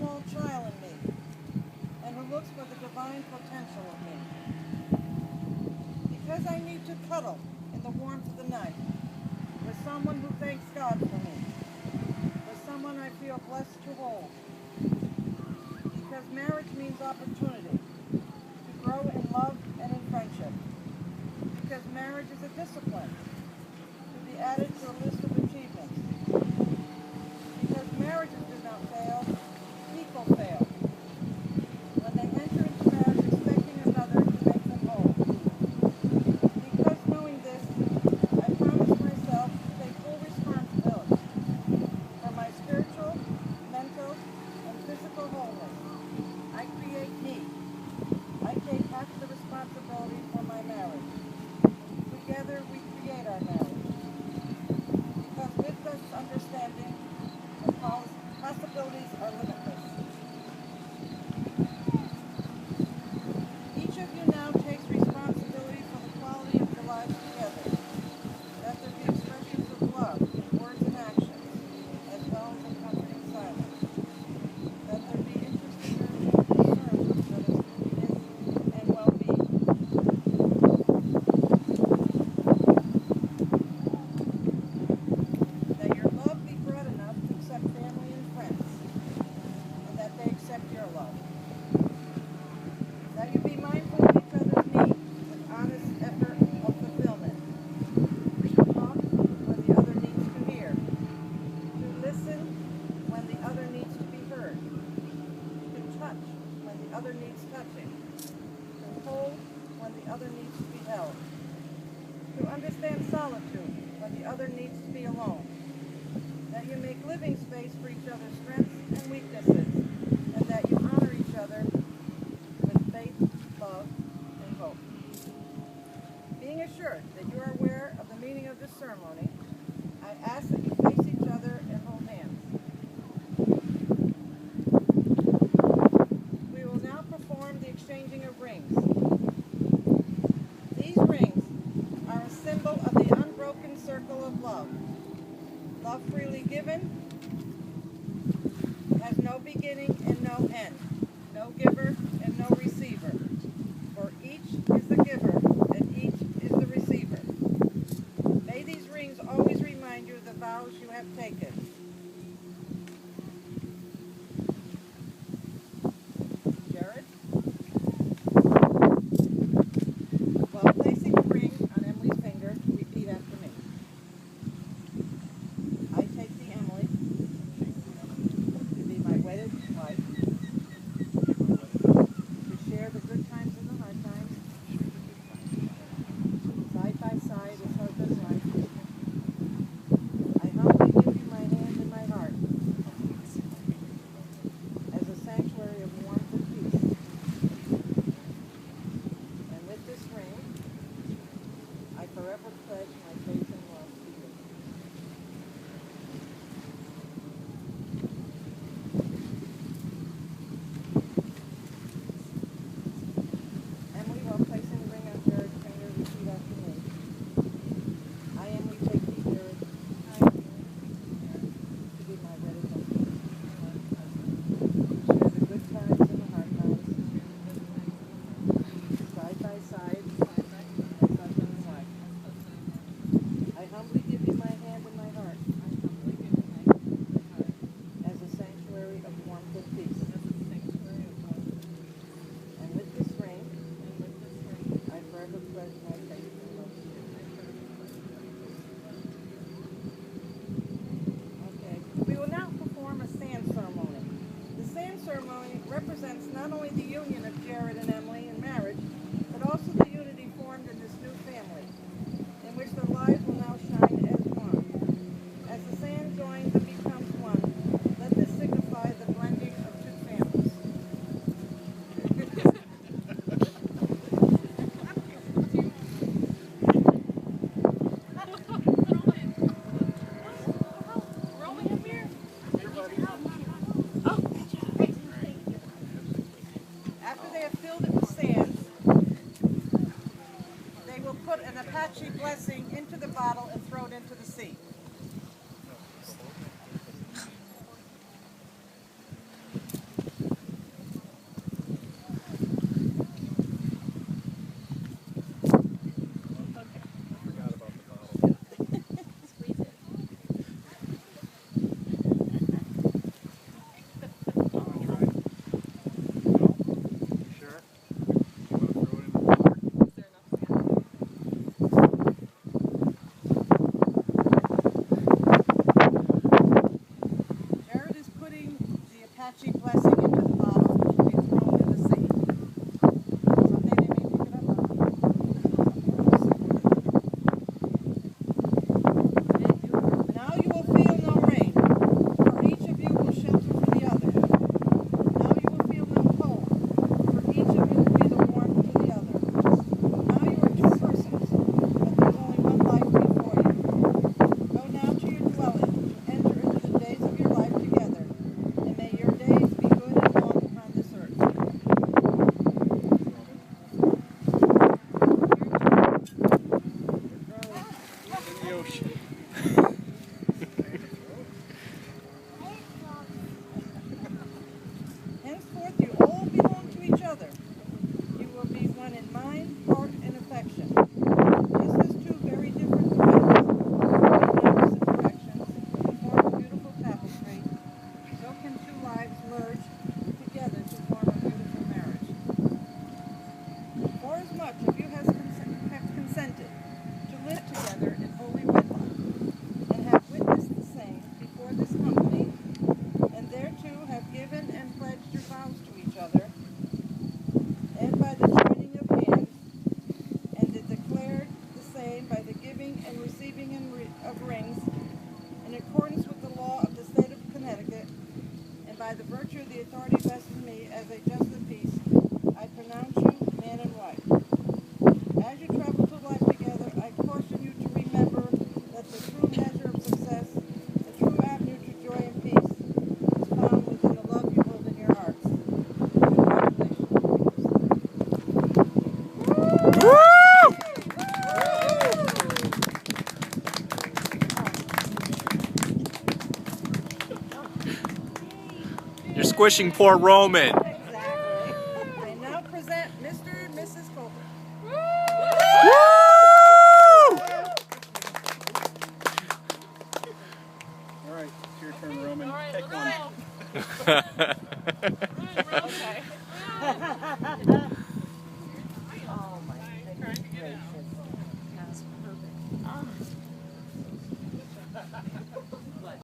small child in me and who looks for the divine potential of me. Because I need to cuddle in the warmth of the night with someone who thanks God for me, with someone I feel blessed to hold. Because marriage means opportunity to grow in love and in friendship. Because marriage is a discipline to be added to a list of achievements. Because marriages do not fail, people fail. When they enter into marriage expecting another to make them whole. Because knowing this, I promise myself to take full responsibility for my spiritual, mental, and physical wholeness. I create me. I take half the responsibility for my marriage. Together we create our marriage. Because with this understanding, the possibilities are limitless. Each of you now takes responsibility for the quality of your lives together. That there be expressions of love in words and actions, as well as in comforting silence. That there be interest in and concern for each other's happiness and well-being. That your love be broad enough to accept family and friends, and that they accept your love. That you be mindful of each other's needs with honest effort of fulfillment. To talk when the other needs to hear. To listen when the other needs to be heard. To touch when the other needs touching. To hold when the other needs to be held. To understand solitude when the other needs to be alone. That you make living space for each other's strengths and weaknesses, and that you honor each other with faith, love, and hope. Being assured that you are aware of the meaning of this ceremony, I ask that you face each other and hold hands. We will now perform the exchanging of rings. These rings are a symbol of the unbroken circle of love. Love freely given has no beginning and no end, no giver and no receiver. For each is the giver and each is the receiver. May these rings always remind you of the vows you have taken. Jared? While placing the ring on Emily's finger, repeat after me. I take thee, Emily, to be my wedded wife, to share the good times and the hard times, side by side as husband and wife. I humbly give you my hand and my heart, as a sanctuary of warmth and peace. And with this ring, I forever pledge my faith and love to you. Emily, while placing the ring on Jared's finger, repeat after me. I, Emily, take thee, Jared, to be my wedded husband. To share the good times and the hard times, side by side, as husband and wife. I humbly give you my hand and my heart, as a sanctuary of warmth and peace. And with this ring, I forever pledge my faith and love to you. Okay, we will now perform a sand ceremony. The sand ceremony represents not only the union of Jared and Emily in marriage, but also the unity formed in this new family, in which their lives will now shine as one. As the sand joins and becomes one, let this signify the blending of two families. After they have filled it with sand, they will put an Apache blessing into the bottle and throw it into the sea. Apache blessing into the bottle, which will be thrown in the sea. Someday they may pick it up. Now you will feel no rain, for each of you will shelter for the other. Now you will feel no cold, for each of you will be the warmth to the other. Now you are two persons, but there's only one life before you. Go now to your dwelling, to enter into the days of your life together, and may your days be good and long upon this earth. In the ocean. Henceforth you all belong to each other. You will be one in mind, heart, and affection. Just as two very different threads, in opposite directions, form a beautiful tapestry, so can two lives merge together to form a beautiful marriage. Forasmuch as you have consented to live together in holy wedlock, and have witnessed the same before this company, and thereto have given and pledged your vows to each other, and by the joining of hands, and did declare the same by the giving and receiving of rings, in accordance with the law of the state of Connecticut, and by the virtue of the authority vested in me as a justice of peace, I pronounce you man and wife. As you travel through life together, I caution you to remember that the true measure of success, the true avenue to joy and peace, is found within the love you hold in your hearts. You're squishing poor Roman. Exactly. I now present Mr. and Mrs. Coulter. All right, it's your turn, Roman. All right, Pick let's one. go. Okay.